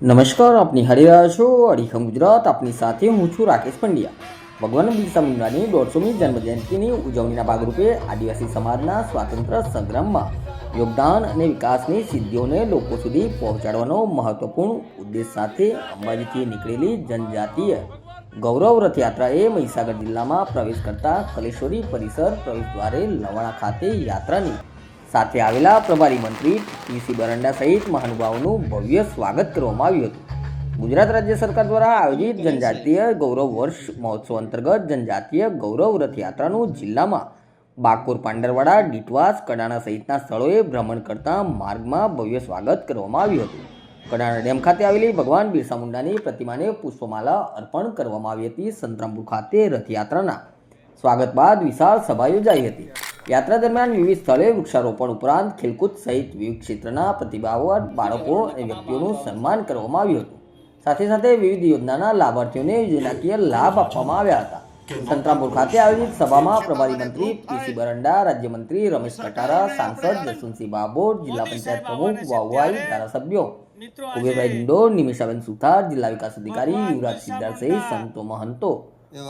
નમસ્કાર, આપની હારી રહ્યા છો અડીખમ ગુજરાત. આપની સાથે હું છું રાકેશ પંડ્યા. ભગવાન બિરસા મુંડાની 150મી જન્મજયંતિની ઉજવણીના ભાગરૂપે આદિવાસી સમાજના સ્વાતંત્ર્ય સંગ્રામમાં યોગદાન અને વિકાસની સિદ્ધિઓને લોકો સુધી પહોંચાડવાનો મહત્વપૂર્ણ ઉદ્દેશ સાથે અંબાજીથી નીકળેલી જનજાતીય ગૌરવ રથયાત્રાએ મહીસાગર જિલ્લામાં પ્રવેશ કરતા કલેશ્વરી પરિસર પ્રવેશદ્વારે લવાણા ખાતે યાત્રાની સાથે આવેલા પ્રભારી મંત્રી પીસી બરંડા સહિત મહાનુભાવોનું ભવ્ય સ્વાગત કરવામાં આવ્યું હતું. ગુજરાત રાજ્ય સરકાર દ્વારા આયોજિત જનજાતીય ગૌરવ વર્ષ મહોત્સવ અંતર્ગત જનજાતીય ગૌરવ રથયાત્રાનું જિલ્લામાં બાકોર, પાંડરવાડા, ડીટવાસ, કડાણા સહિતના સ્થળોએ ભ્રમણ કરતા માર્ગમાં ભવ્ય સ્વાગત કરવામાં આવ્યું હતું. કડાણા ડેમ ખાતે આવેલી ભગવાન બિરસા મુંડાની પ્રતિમાને પુષ્પમાલા અર્પણ કરવામાં આવી હતી. સંતરામપુર ખાતે રથયાત્રાના સ્વાગત બાદ વિશાળ સભા યોજાઈ હતી. યાત્રા દરમિયાન વિવિધ સ્થળે વૃક્ષારોપણ ઉપરાંત ખેલકૂદ સહિત વિવિધ ક્ષેત્રના પ્રતિભાવાન બાળકો અને વ્યક્તિઓનું સન્માન કરવામાં આવ્યું હતું. સાથે સાથે વિવિધ યોજનાના લાભાર્થીઓને યોજનાકીય લાભ આપવામાં આવ્યા હતા. સંતરામપુર ખાતે આયોજિત સભામાં પ્રભારી મંત્રી પીસી બરંડા, રાજ્યમંત્રી રમેશ કટારા, સાંસદ જસવંતસિંહ બાબોર, જિલ્લા પંચાયત પ્રમુખ વાવભાઈ, ધારાસભ્યો કુબેરભાઈ ડિંડોર, નિમિષાબેન સુથાર, જિલ્લા વિકાસ અધિકારી યુવરાજ સિદ્ધાર્થ સહિત સંતો, મહંતો,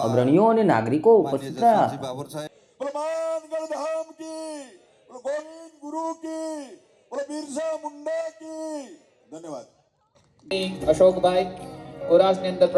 અગ્રણીઓ અને નાગરિકો ઉપસ્થિત રહ્યા હતા. प्रमाणगढ़ धाम की, गोविंद गुरु की, बिरसा मुंडा की. धन्यवाद. अशोक भाई कोरास ने अंदर